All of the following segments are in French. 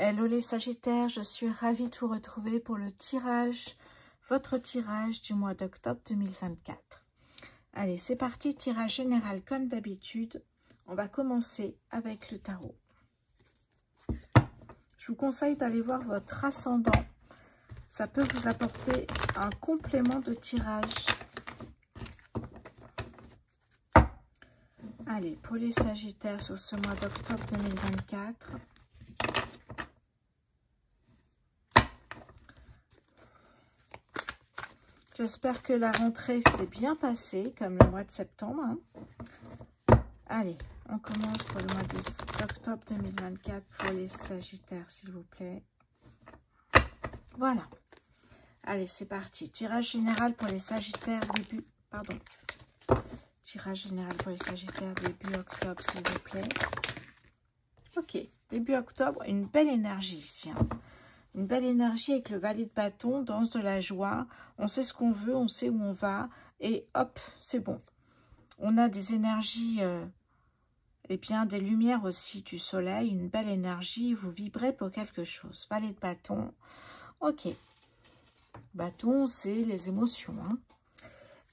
Hello les Sagittaires, je suis ravie de vous retrouver pour le tirage, votre tirage du mois d'octobre 2024. Allez, c'est parti, tirage général comme d'habitude. On va commencer avec le tarot. Je vous conseille d'aller voir votre ascendant. Ça peut vous apporter un complément de tirage. Allez, pour les Sagittaires sur ce mois d'octobre 2024. J'espère que la rentrée s'est bien passée, comme le mois de septembre. Allez, on commence pour le mois d'octobre 2024 pour les Sagittaires, s'il vous plaît. Voilà. Allez, c'est parti. Tirage général pour les Sagittaires début... Pardon. Tirage général pour les Sagittaires début octobre, s'il vous plaît. Ok. Début octobre, une belle énergie ici. Une belle énergie avec le valet de bâton, danse de la joie. On sait ce qu'on veut, on sait où on va. Et hop, c'est bon. On a des énergies, et bien des lumières aussi du soleil. Une belle énergie, vous vibrez pour quelque chose. Valet de bâton, ok. Bâton, c'est les émotions.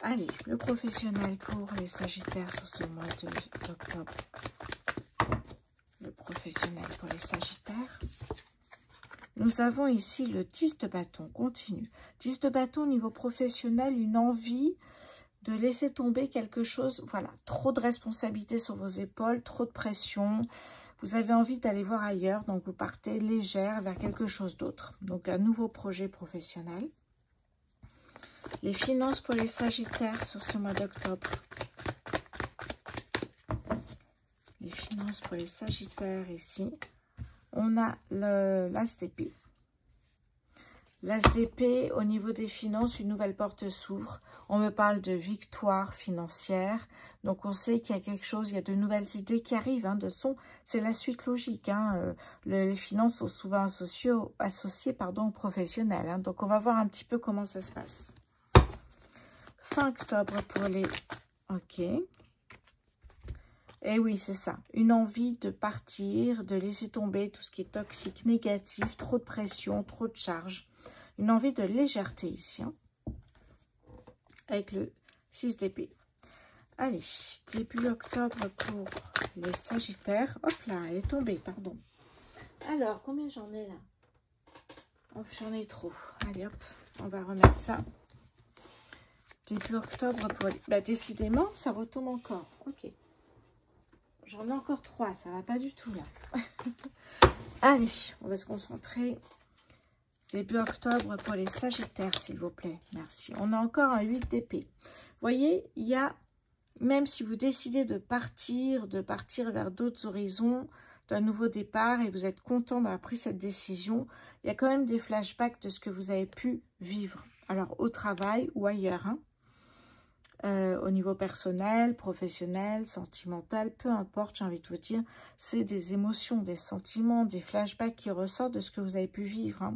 Allez, le professionnel pour les Sagittaires sur ce mois d'octobre. Le professionnel pour les Sagittaires. Nous avons ici le 10 de bâton, continue. 10 de bâton au niveau professionnel, une envie de laisser tomber quelque chose. Voilà, trop de responsabilités sur vos épaules, trop de pression. Vous avez envie d'aller voir ailleurs, donc vous partez légère vers quelque chose d'autre. Donc un nouveau projet professionnel. Les finances pour les Sagittaires sur ce mois d'octobre. Les finances pour les Sagittaires ici. On a l'as d'épée. L'as d'épée, au niveau des finances, une nouvelle porte s'ouvre. On me parle de victoire financière. Donc, on sait qu'il y a quelque chose, il y a de nouvelles idées qui arrivent. C'est la suite logique. Les finances sont souvent associées aux professionnels. Donc, on va voir un petit peu comment ça se passe. Fin octobre pour les... Ok. Et oui, c'est ça. Une envie de partir, de laisser tomber tout ce qui est toxique, négatif, trop de pression, trop de charge. Une envie de légèreté ici. Avec le 6 d'épée. Allez, début octobre pour les Sagittaires. Hop là, elle est tombée, pardon. Alors, combien j'en ai là? Oh, j'en ai trop. Allez, hop, on va remettre ça. Début octobre pour les... Bah, décidément, ça retombe encore. Ok. J'en ai encore 3, ça va pas du tout là. Allez, on va se concentrer. Début octobre pour les Sagittaires, s'il vous plaît. Merci. On a encore un 8 d'épée. Vous voyez, il y a, même si vous décidez de partir vers d'autres horizons, d'un nouveau départ, et vous êtes content d'avoir pris cette décision, il y a quand même des flashbacks de ce que vous avez pu vivre. Alors, au travail ou ailleurs, au niveau personnel, professionnel, sentimental, peu importe, j'ai envie de vous dire, c'est des émotions, des sentiments, des flashbacks qui ressortent de ce que vous avez pu vivre.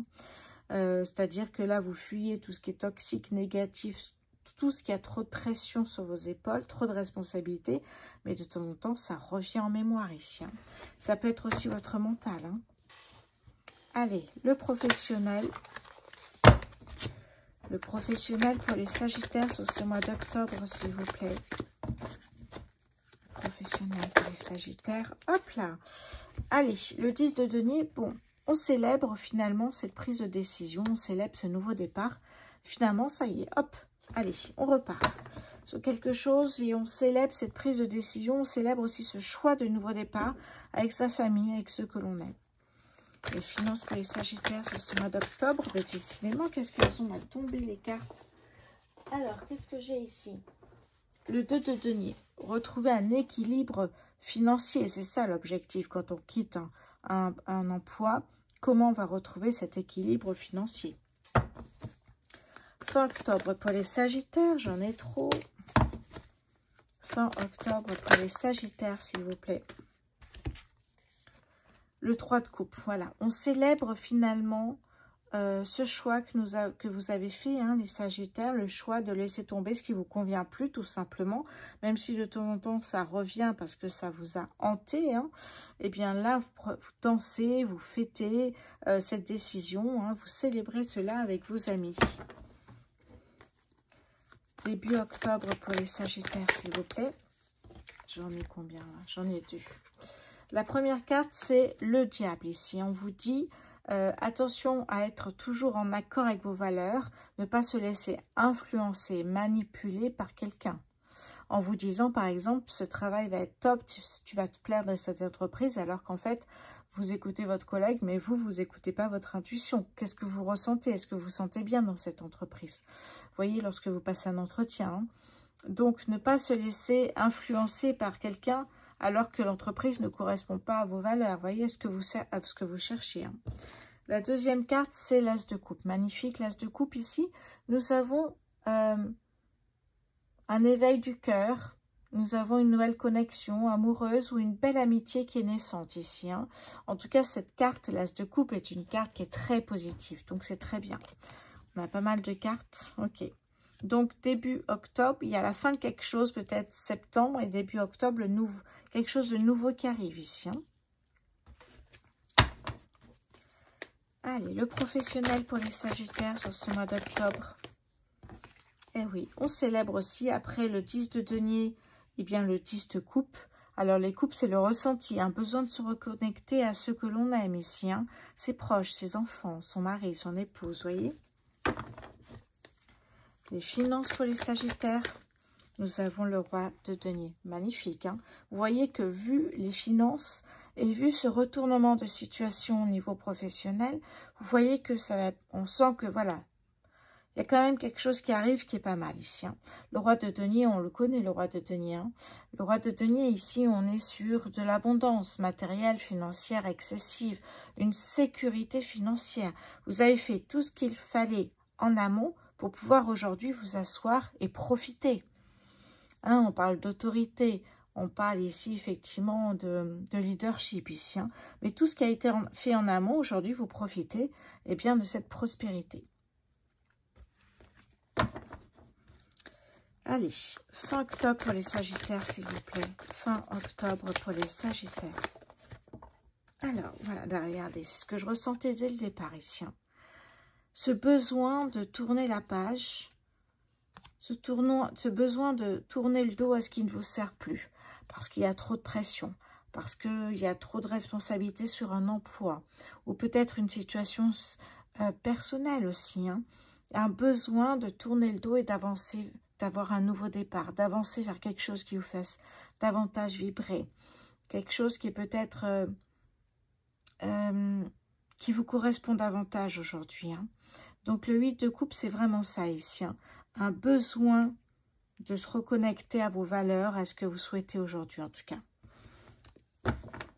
C'est-à-dire que là, vous fuyez tout ce qui est toxique, négatif, tout ce qui a trop de pression sur vos épaules, trop de responsabilités, mais de temps en temps, ça revient en mémoire ici. Ça peut être aussi votre mental. Allez, le professionnel. Le professionnel pour les Sagittaires sur ce mois d'octobre, s'il vous plaît. Le professionnel pour les Sagittaires. Hop là. Allez, le 10 de denier. Bon, on célèbre finalement cette prise de décision. On célèbre ce nouveau départ. Finalement, ça y est. Hop. Allez, on repart sur quelque chose et on célèbre cette prise de décision. On célèbre aussi ce choix de nouveau départ avec sa famille, avec ceux que l'on aime. Les finances pour les Sagittaires sur ce mois d'octobre. Décidément, qu'est-ce qu'elles ont à tomber les cartes? Alors, qu'est-ce que j'ai ici? Le 2 de denier. Retrouver un équilibre financier. C'est ça l'objectif quand on quitte un emploi. Comment on va retrouver cet équilibre financier? Fin octobre pour les Sagittaires. J'en ai trop. Fin octobre pour les Sagittaires, s'il vous plaît. Le 3 de coupe, voilà. On célèbre finalement ce choix que vous avez fait, hein, les Sagittaires, le choix de laisser tomber ce qui vous convient plus, tout simplement, même si de temps en temps ça revient parce que ça vous a hanté, hein, et bien là, vous dansez, vous fêtez cette décision, hein, vous célébrez cela avec vos amis. Début octobre pour les Sagittaires, s'il vous plaît. J'en ai combien là? J'en ai 2. La première carte, c'est le diable ici. On vous dit... attention à être toujours en accord avec vos valeurs, ne pas se laisser influencer, manipuler par quelqu'un. En vous disant, par exemple, ce travail va être top, tu vas te plaire dans cette entreprise, alors qu'en fait, vous écoutez votre collègue, mais vous n'écoutez pas votre intuition. Qu'est-ce que vous ressentez? Est-ce que vous vous sentez bien dans cette entreprise? Vous voyez, lorsque vous passez un entretien. Hein. Donc, ne pas se laisser influencer par quelqu'un, alors que l'entreprise ne correspond pas à vos valeurs. Vous voyez ce que vous cherchez. Hein. La deuxième carte, c'est l'as de coupe. Magnifique, l'as de coupe ici. Nous avons un éveil du cœur. Nous avons une nouvelle connexion amoureuse ou une belle amitié qui est naissante ici. Hein. En tout cas, cette carte, l'as de coupe, est une carte qui est très positive. Donc, c'est très bien. On a pas mal de cartes. Ok. Donc, début octobre, il y a la fin de quelque chose, peut-être septembre, et début octobre, quelque chose de nouveau qui arrive ici. Hein. Allez, le professionnel pour les Sagittaires sur ce mois d'octobre. Eh oui, on célèbre aussi, après le 10 de denier, eh bien le 10 de coupe. Alors, les coupes, c'est le ressenti, un besoin de se reconnecter à ceux que l'on aime ici. Hein. Ses proches, ses enfants, son mari, son épouse, voyez. Les finances pour les Sagittaires, nous avons le roi de denier. Magnifique. Hein. Vous voyez que vu les finances et vu ce retournement de situation au niveau professionnel, vous voyez que on sent que voilà, il y a quand même quelque chose qui arrive qui est pas mal ici. Hein. Le roi de denier, on le connaît, le roi de denier. Hein. Le roi de denier, ici, on est sur de l'abondance matérielle, financière, excessive, une sécurité financière. Vous avez fait tout ce qu'il fallait en amont pour pouvoir aujourd'hui vous asseoir et profiter. Hein, on parle d'autorité, on parle ici effectivement de leadership ici. Hein, mais tout ce qui a été fait en amont, aujourd'hui vous profitez eh bien, de cette prospérité. Allez, fin octobre pour les Sagittaires s'il vous plaît. Fin octobre pour les Sagittaires. Alors, voilà, ben regardez, c'est ce que je ressentais dès le départ ici. Hein. Ce besoin de tourner la page, ce besoin de tourner le dos à ce qui ne vous sert plus, parce qu'il y a trop de pression, parce qu'il y a trop de responsabilités sur un emploi, ou peut-être une situation personnelle aussi. Hein. Un besoin de tourner le dos et d'avancer, d'avoir un nouveau départ, d'avancer vers quelque chose qui vous fasse davantage vibrer, quelque chose qui est peut-être... qui vous correspond davantage aujourd'hui. Hein. Donc, le 8 de coupe, c'est vraiment ça ici. Hein. Un besoin de se reconnecter à vos valeurs, à ce que vous souhaitez aujourd'hui, en tout cas.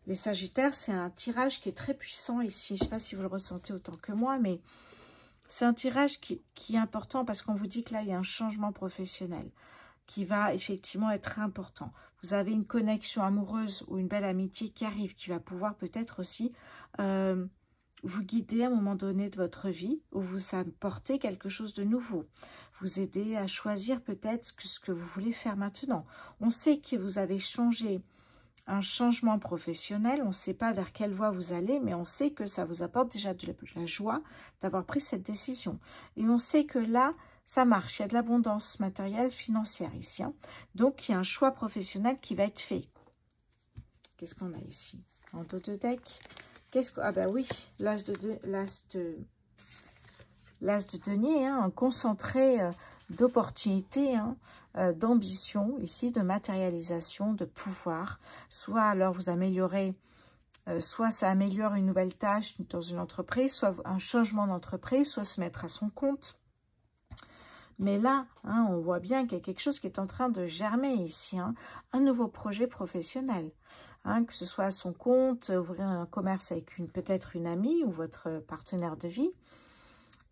Les Sagittaires, c'est un tirage qui est très puissant ici. Je ne sais pas si vous le ressentez autant que moi, mais c'est un tirage qui est important parce qu'on vous dit que là, il y a un changement professionnel qui va effectivement être important. Vous avez une connexion amoureuse ou une belle amitié qui arrive, qui va pouvoir peut-être aussi... vous guider à un moment donné de votre vie, ou vous apporter quelque chose de nouveau, vous aider à choisir peut-être ce que vous voulez faire maintenant. On sait que vous avez changé, un changement professionnel, on ne sait pas vers quelle voie vous allez, mais on sait que ça vous apporte déjà de la joie d'avoir pris cette décision. Et on sait que là, ça marche, il y a de l'abondance matérielle, financière ici. Hein. Donc, il y a un choix professionnel qui va être fait. Qu'est-ce qu'on a ici? En dos de deck. Ah ben oui, l'as de denier, hein, un concentré d'opportunités, hein, d'ambition ici, de matérialisation, de pouvoir. Soit alors vous améliorez, soit ça améliore une nouvelle tâche dans une entreprise, soit un changement d'entreprise, soit se mettre à son compte. Mais là, hein, on voit bien qu'il y a quelque chose qui est en train de germer ici, hein, un nouveau projet professionnel. Hein, que ce soit à son compte, ouvrir un commerce avec peut-être une amie ou votre partenaire de vie.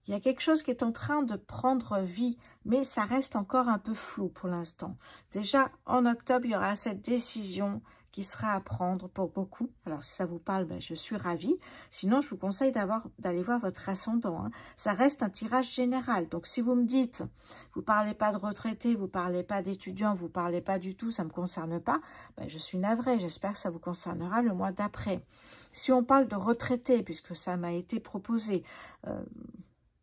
Il y a quelque chose qui est en train de prendre vie, mais ça reste encore un peu flou pour l'instant. Déjà, en octobre, il y aura cette décision qui sera à prendre pour beaucoup. Alors, si ça vous parle, ben, je suis ravie. Sinon, je vous conseille d'aller voir votre ascendant, hein. Ça reste un tirage général. Donc, si vous me dites, vous ne parlez pas de retraités, vous ne parlez pas d'étudiants, vous ne parlez pas du tout, ça ne me concerne pas, ben, je suis navrée. J'espère que ça vous concernera le mois d'après. Si on parle de retraités, puisque ça m'a été proposé,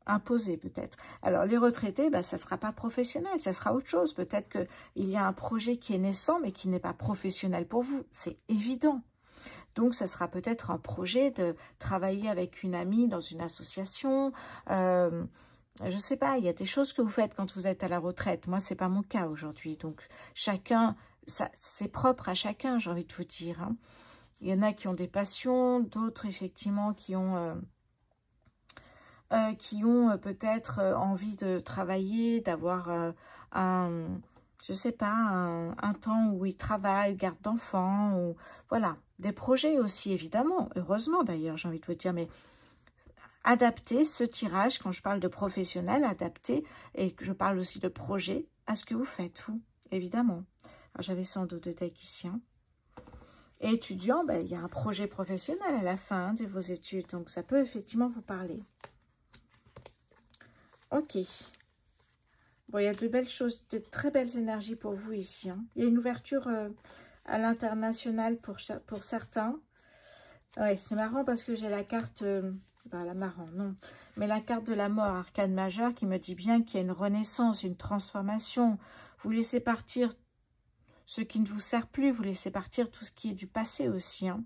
imposé peut-être. Alors, les retraités, ben, ça ne sera pas professionnel, ça sera autre chose. Peut-être qu'il y a un projet qui est naissant, mais qui n'est pas professionnel pour vous. C'est évident. Donc, ça sera peut-être un projet de travailler avec une amie dans une association. Je ne sais pas, il y a des choses que vous faites quand vous êtes à la retraite. Moi, ce n'est pas mon cas aujourd'hui. Donc, chacun, c'est propre à chacun, j'ai envie de vous dire, hein. Il y en a qui ont des passions, d'autres, effectivement, qui ont peut-être envie de travailler, d'avoir je sais pas, un temps où ils travaillent, garde d'enfants, ou voilà, des projets aussi, évidemment, heureusement d'ailleurs, j'ai envie de vous dire, mais adapter ce tirage, quand je parle de professionnel, adapter, et que je parle aussi de projet, à ce que vous faites, vous, évidemment. Alors, j'avais 102 de deck ici, hein. Et étudiant, ben, il y a un projet professionnel à la fin, hein, de vos études, donc ça peut effectivement vous parler. Ok. Bon, il y a de belles choses, de très belles énergies pour vous ici, hein. Il y a une ouverture à l'international pour certains. Ouais, c'est marrant parce que j'ai la carte... la marrant, non. Mais la carte de la mort, arcane majeure, qui me dit bien qu'il y a une renaissance, une transformation. Vous laissez partir ce qui ne vous sert plus, vous laissez partir tout ce qui est du passé aussi, hein.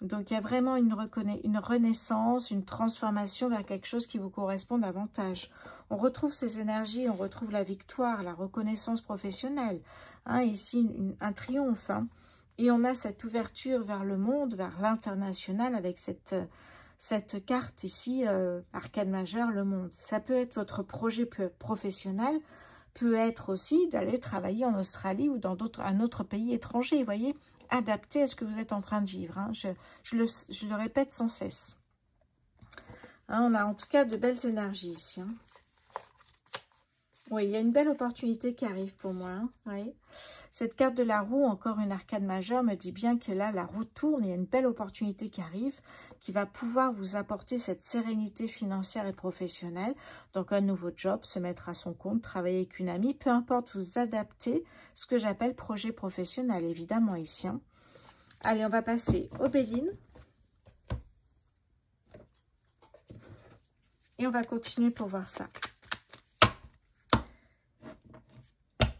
Donc, il y a vraiment une renaissance, une transformation vers quelque chose qui vous correspond davantage. On retrouve ces énergies, on retrouve la victoire, la reconnaissance professionnelle. Hein, ici, un triomphe, hein. Et on a cette ouverture vers le monde, vers l'international, avec cette carte ici, arcane majeure, le monde. Ça peut être votre projet professionnel, peut être aussi d'aller travailler en Australie ou dans un autre pays étranger, vous voyez, adapté à ce que vous êtes en train de vivre, hein. Je le répète sans cesse. Hein, on a en tout cas de belles énergies ici, hein. Oui, il y a une belle opportunité qui arrive pour moi, hein, oui. Cette carte de la roue, encore une arcane majeure, me dit bien que là, la roue tourne, il y a une belle opportunité qui arrive, qui va pouvoir vous apporter cette sérénité financière et professionnelle. Donc, un nouveau job, se mettre à son compte, travailler avec une amie, peu importe, vous adapter, ce que j'appelle projet professionnel, évidemment, ici, hein. Allez, on va passer aux Bélines. Et on va continuer pour voir ça.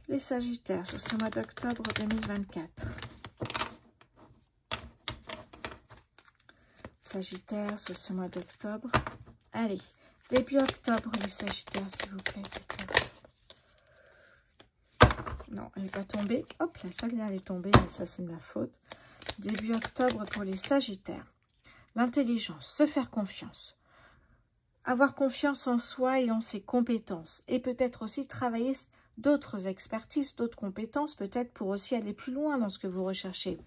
Les Sagittaires sur ce mois d'octobre 2024. Sagittaires sur ce mois d'octobre. Allez, début octobre, les Sagittaires, s'il vous plaît. Non, elle n'est pas tombée. Hop, là, celle-là, elle est tombée, mais ça, c'est de ma faute. Début octobre pour les Sagittaires. L'intelligence, se faire confiance. Avoir confiance en soi et en ses compétences. Et peut-être aussi travailler d'autres expertises, d'autres compétences, peut-être pour aussi aller plus loin dans ce que vous recherchez.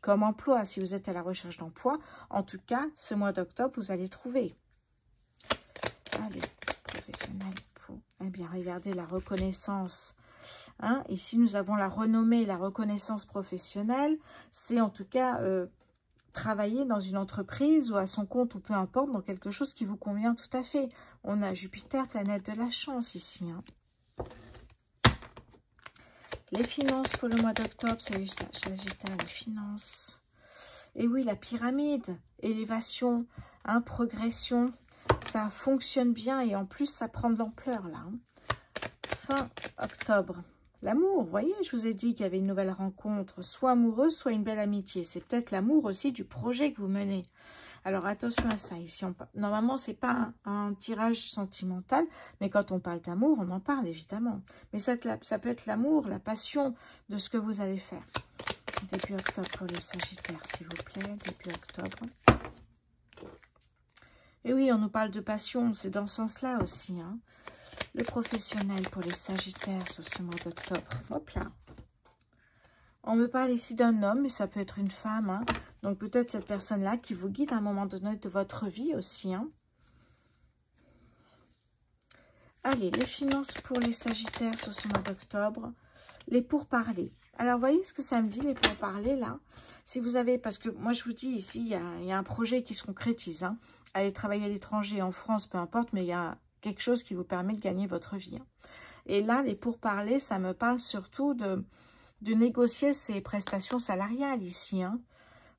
Comme emploi, si vous êtes à la recherche d'emploi, en tout cas, ce mois d'octobre, vous allez trouver. Allez, professionnel, eh bien, regardez la reconnaissance. Hein, ici, nous avons la renommée, la reconnaissance professionnelle. C'est en tout cas travailler dans une entreprise ou à son compte ou peu importe, dans quelque chose qui vous convient tout à fait. On a Jupiter, planète de la chance ici, hein. Les finances pour le mois d'octobre, Sagittaire, les finances. Et oui, la pyramide, élévation, hein, progression, ça fonctionne bien et en plus, ça prend de l'ampleur là, hein. Fin octobre. L'amour, vous voyez, je vous ai dit qu'il y avait une nouvelle rencontre, soit amoureuse, soit une belle amitié. C'est peut-être l'amour aussi du projet que vous menez. Alors, attention à ça. Ici, normalement, ce n'est pas un tirage sentimental, mais quand on parle d'amour, on en parle, évidemment. Mais ça peut être l'amour, la passion de ce que vous allez faire. Début octobre pour les Sagittaires, s'il vous plaît. Début octobre. Et oui, on nous parle de passion, c'est dans ce sens-là aussi, hein. Le professionnel pour les Sagittaires sur ce mois d'octobre. Hop là. On me parle ici d'un homme, mais ça peut être une femme, hein. Donc peut-être cette personne-là qui vous guide à un moment donné de votre vie aussi, hein. Allez, les finances pour les Sagittaires sur ce mois d'octobre. Les pourparlers. Alors, vous voyez ce que ça me dit, les pourparlers, là? Si vous avez, parce que moi, je vous dis, ici, il y a un projet qui se concrétise. Hein. Aller travailler à l'étranger, en France, peu importe, mais il y a quelque chose qui vous permet de gagner votre vie. Hein. Et là, les pourparlers, ça me parle surtout de négocier ces prestations salariales, ici. Hein.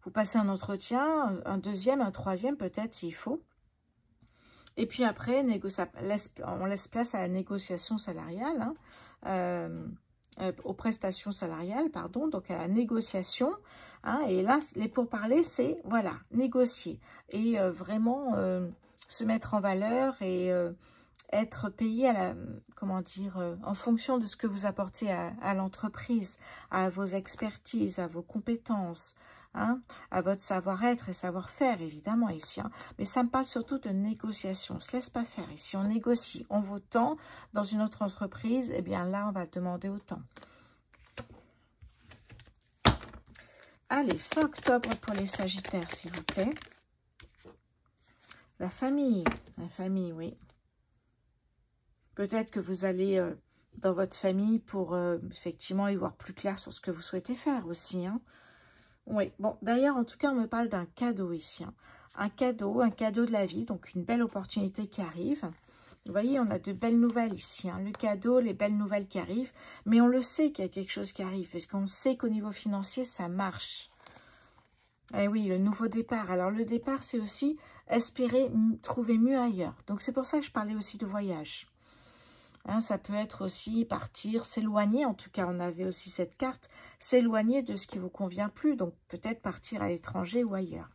Vous passez un entretien, un deuxième, un troisième, peut-être, s'il faut. Et puis après, on laisse place à la négociation salariale, hein, aux prestations salariales, pardon, donc à la négociation. Hein, et là, les pourparlers, c'est, voilà, négocier. Et vraiment se mettre en valeur et être payé à la, comment dire, en fonction de ce que vous apportez à l'entreprise, à vos expertises, à vos compétences, hein, à votre savoir-être et savoir-faire, évidemment, ici. Hein. Mais ça me parle surtout de négociation. On ne se laisse pas faire. Ici, on négocie. On vaut tant dans une autre entreprise. Eh bien, là, on va demander autant. Allez, fin octobre pour les Sagittaires, s'il vous plaît. La famille, oui. Peut-être que vous allez dans votre famille pour effectivement y voir plus clair sur ce que vous souhaitez faire aussi. Hein. Oui, bon, d'ailleurs, en tout cas, on me parle d'un cadeau ici. Hein. Un cadeau de la vie, donc une belle opportunité qui arrive. Vous voyez, on a de belles nouvelles ici. Hein. Le cadeau, les belles nouvelles qui arrivent. Mais on le sait qu'il y a quelque chose qui arrive, parce qu'on sait qu'au niveau financier, ça marche. Eh oui, le nouveau départ. Alors, le départ, c'est aussi espérer trouver mieux ailleurs. Donc, c'est pour ça que je parlais aussi de voyage. Hein, ça peut être aussi partir, s'éloigner. En tout cas, on avait aussi cette carte. S'éloigner de ce qui ne vous convient plus. Donc, peut-être partir à l'étranger ou ailleurs.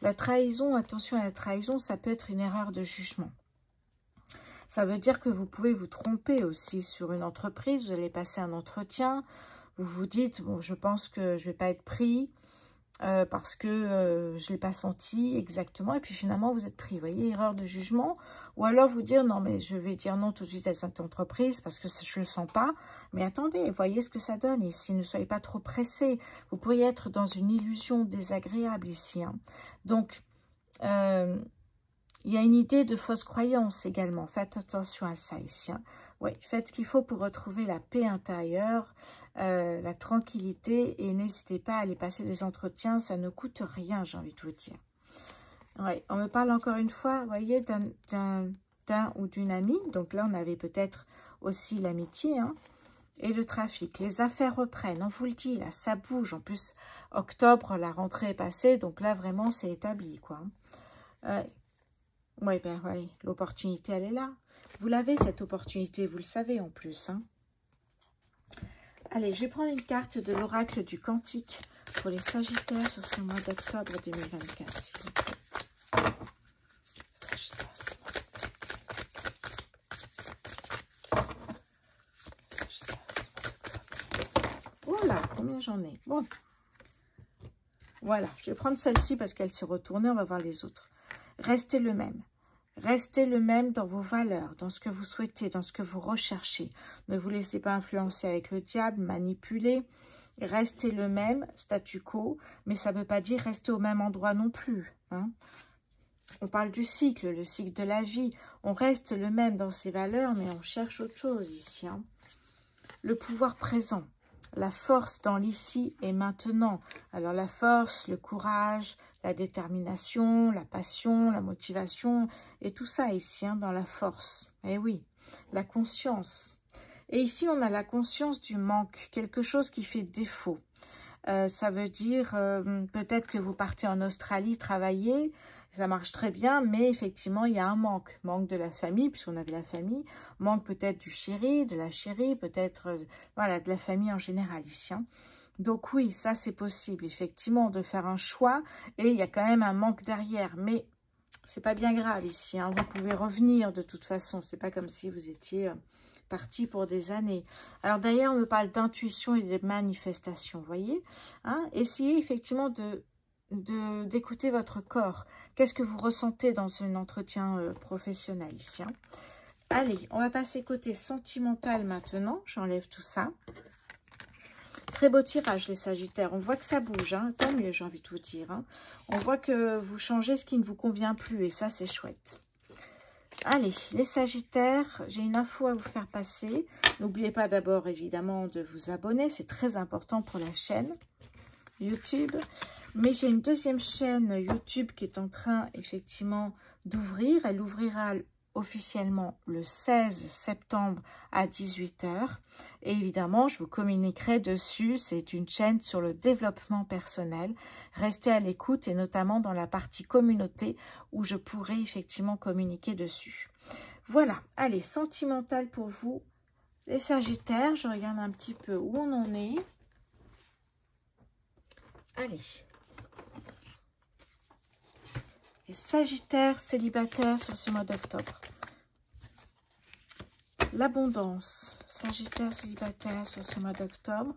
La trahison, attention à la trahison, ça peut être une erreur de jugement. Ça veut dire que vous pouvez vous tromper aussi sur une entreprise. Vous allez passer un entretien. Vous vous dites, bon, je pense que je ne vais pas être pris. Parce que je ne l'ai pas senti exactement, et puis finalement vous êtes pris, vous voyez, erreur de jugement, ou alors vous dire, non mais je vais dire non tout de suite à cette entreprise, parce que je ne le sens pas, mais attendez, voyez ce que ça donne ici, ne soyez pas trop pressés, vous pourriez être dans une illusion désagréable ici, hein. Donc, il y a une idée de fausse croyance également, faites attention à ça ici, hein. Oui, faites ce qu'il faut pour retrouver la paix intérieure, la tranquillité, et n'hésitez pas à aller passer des entretiens, ça ne coûte rien, j'ai envie de vous dire. Ouais, on me parle encore une fois, vous voyez, d'un ou d'une amie, donc là on avait peut-être aussi l'amitié, hein, et le trafic. Les affaires reprennent, on vous le dit, là ça bouge, en plus octobre, la rentrée est passée, donc là vraiment c'est établi, quoi. Oui, ben oui, l'opportunité, elle est là. Vous l'avez, cette opportunité, vous le savez en plus. Hein. Allez, je vais prendre une carte de l'oracle du Cantique pour les Sagittaires sur ce mois d'octobre 2024, s'il vous plaît. Sagittaire. Voilà, combien j'en ai? Bon. Voilà, je vais prendre celle-ci parce qu'elle s'est retournée, on va voir les autres. Restez le même. Restez le même dans vos valeurs, dans ce que vous souhaitez, dans ce que vous recherchez. Ne vous laissez pas influencer avec le diable, manipuler. Restez le même, statu quo, mais ça ne veut pas dire rester au même endroit non plus. Hein. On parle du cycle, le cycle de la vie. On reste le même dans ses valeurs, mais on cherche autre chose ici. Hein. Le pouvoir présent. La force dans l'ici et maintenant. Alors la force, le courage, la détermination, la passion, la motivation et tout ça ici hein, dans la force. Eh oui, la conscience. Et ici on a la conscience du manque, quelque chose qui fait défaut. Ça veut dire peut-être que vous partez en Australie travailler, ça marche très bien, mais effectivement, il y a un manque. Manque de la famille, puisqu'on avait la famille. Manque peut-être du chéri, de la chérie, peut-être voilà, de la famille en général ici. Hein. Donc oui, ça c'est possible, effectivement, de faire un choix. Et il y a quand même un manque derrière. Mais c'est pas bien grave ici. Hein. Vous pouvez revenir de toute façon. C'est pas comme si vous étiez parti pour des années. Alors d'ailleurs, on me parle d'intuition et de manifestation, vous voyez hein. Essayez effectivement d'écouter votre corps. Qu'est-ce que vous ressentez dans un entretien professionnel ici hein. Allez, on va passer côté sentimental maintenant. J'enlève tout ça. Très beau tirage, les Sagittaires. On voit que ça bouge, hein. Tant mieux, j'ai envie de vous dire. Hein. On voit que vous changez ce qui ne vous convient plus, et ça, c'est chouette. Allez, les Sagittaires, j'ai une info à vous faire passer. N'oubliez pas d'abord, évidemment, de vous abonner. C'est très important pour la chaîne YouTube. Mais j'ai une deuxième chaîne YouTube qui est en train, effectivement, d'ouvrir. Elle ouvrira officiellement le 16 septembre à 18 h. Et évidemment, je vous communiquerai dessus. C'est une chaîne sur le développement personnel. Restez à l'écoute et notamment dans la partie communauté où je pourrai effectivement communiquer dessus. Voilà, allez, sentimental pour vous, les Sagittaires. Je regarde un petit peu où on en est. Allez. Les Sagittaires célibataires sur ce mois d'octobre. L'abondance. Sagittaire célibataire sur ce mois d'octobre.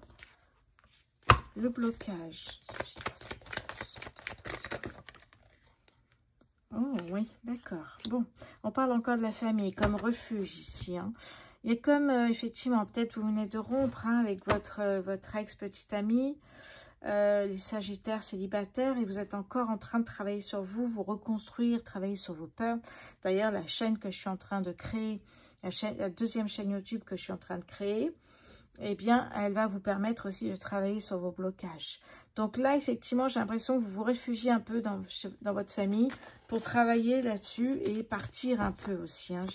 Le blocage. Oh oui, d'accord. Bon, on parle encore de la famille comme refuge ici. Hein. Il y a comme, effectivement, peut-être vous venez de rompre hein, avec votre ex-petite amie. Les Sagittaires célibataires et vous êtes encore en train de travailler sur vous, vous reconstruire, travailler sur vos peurs. D'ailleurs, la chaîne que je suis en train de créer, la deuxième chaîne YouTube que je suis en train de créer, eh bien, elle va vous permettre aussi de travailler sur vos blocages. Donc là, effectivement, j'ai l'impression que vous vous réfugiez un peu dans votre famille pour travailler là-dessus et partir un peu aussi. Hein.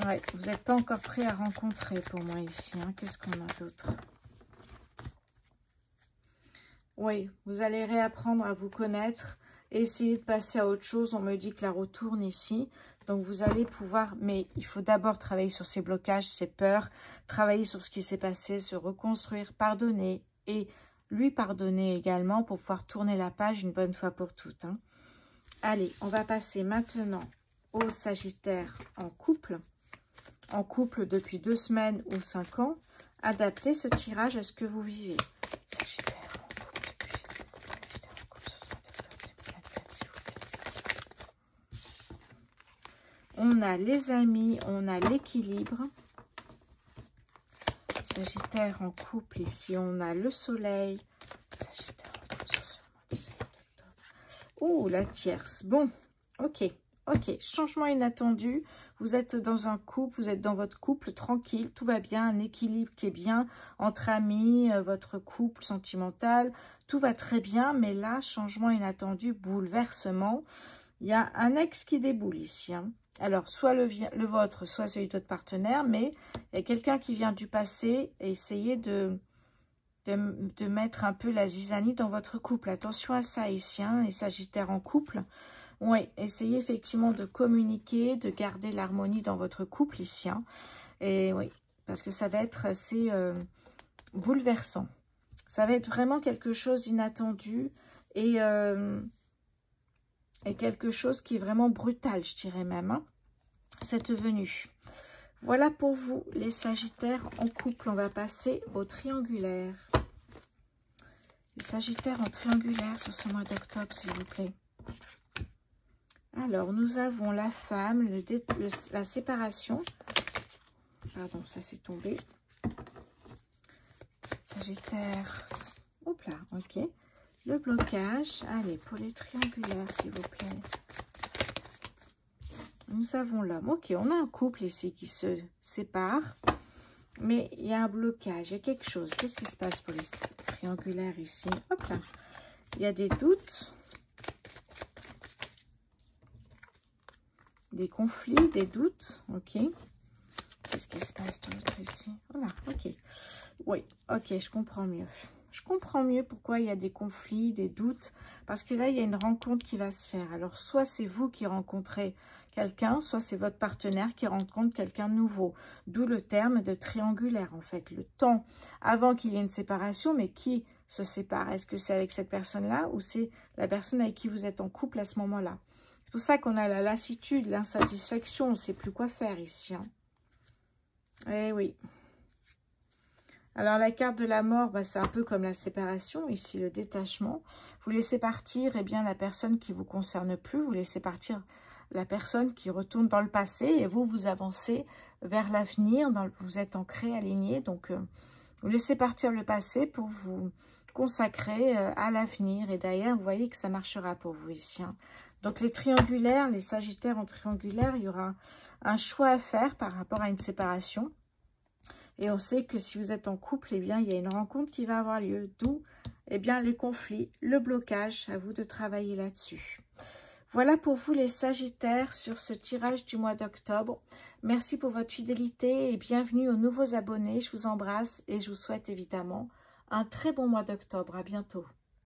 Ouais, vous n'êtes pas encore prêt à rencontrer pour moi ici. Hein. Qu'est-ce qu'on a d'autre ? Oui, vous allez réapprendre à vous connaître, essayer de passer à autre chose. On me dit que la roue tourne ici. Donc, vous allez pouvoir, mais il faut d'abord travailler sur ces blocages, ces peurs, travailler sur ce qui s'est passé, se reconstruire, pardonner et lui pardonner également pour pouvoir tourner la page une bonne fois pour toutes. Hein. Allez, on va passer maintenant aux Sagittaires en couple depuis 2 semaines ou 5 ans. Adaptez ce tirage à ce que vous vivez. Sagittaire. On a les amis, on a l'équilibre. Sagittaire en couple, ici on a le soleil. Sagittaire en couple, sur ce mois de octobre. Oh, la tierce. Bon, ok. Changement inattendu. Vous êtes dans un couple, vous êtes dans votre couple tranquille, tout va bien, un équilibre qui est bien entre amis, votre couple sentimental, tout va très bien. Mais là, changement inattendu, bouleversement. Il y a un ex qui déboule ici, hein. Alors, soit le vôtre, soit celui de votre partenaire, mais il y a quelqu'un qui vient du passé et essayez de mettre un peu la zizanie dans votre couple. Attention à ça ici, hein, les Sagittaires en couple. Oui, essayez effectivement de communiquer, de garder l'harmonie dans votre couple ici. Hein. Et oui, parce que ça va être assez bouleversant. Ça va être vraiment quelque chose d'inattendu et quelque chose qui est vraiment brutal, je dirais même, hein, cette venue. Voilà pour vous, les Sagittaires en couple. On va passer au triangulaire. Les Sagittaires en triangulaire sur ce mois d'octobre, s'il vous plaît. Alors, nous avons la femme, la séparation. Pardon, ça s'est tombé. Sagittaire. Hop là, ok. Le blocage. Allez, pour les triangulaires, s'il vous plaît. Nous avons l'homme. Ok, on a un couple ici qui se sépare. Mais il y a un blocage. Il y a quelque chose. Qu'est-ce qui se passe pour les triangulaires ici? Hop là. Il y a des doutes. Des conflits, des doutes. Ok. Qu'est-ce qui se passe d'autre ici? Voilà, ok. Oui, ok, je comprends mieux. Je comprends mieux pourquoi il y a des conflits, des doutes, parce que là, il y a une rencontre qui va se faire. Alors, soit c'est vous qui rencontrez quelqu'un, soit c'est votre partenaire qui rencontre quelqu'un de nouveau. D'où le terme de triangulaire, en fait. Le temps avant qu'il y ait une séparation, mais qui se sépare? Est-ce que c'est avec cette personne-là ou c'est la personne avec qui vous êtes en couple à ce moment-là? C'est pour ça qu'on a la lassitude, l'insatisfaction, on ne sait plus quoi faire ici. Hein. Eh oui. Alors, la carte de la mort, bah, c'est un peu comme la séparation, ici, le détachement. Vous laissez partir, eh bien, la personne qui ne vous concerne plus. Vous laissez partir la personne qui retourne dans le passé et vous, vous avancez vers l'avenir. Vous êtes ancré, aligné. Donc, vous laissez partir le passé pour vous consacrer à l'avenir. Et d'ailleurs, vous voyez que ça marchera pour vous ici. Hein. Donc les triangulaires, les sagittaires en triangulaire, il y aura un choix à faire par rapport à une séparation. Et on sait que si vous êtes en couple, eh bien, il y a une rencontre qui va avoir lieu. D'où eh bien, les conflits, le blocage, à vous de travailler là-dessus. Voilà pour vous les sagittaires sur ce tirage du mois d'octobre. Merci pour votre fidélité et bienvenue aux nouveaux abonnés. Je vous embrasse et je vous souhaite évidemment un très bon mois d'octobre. À bientôt.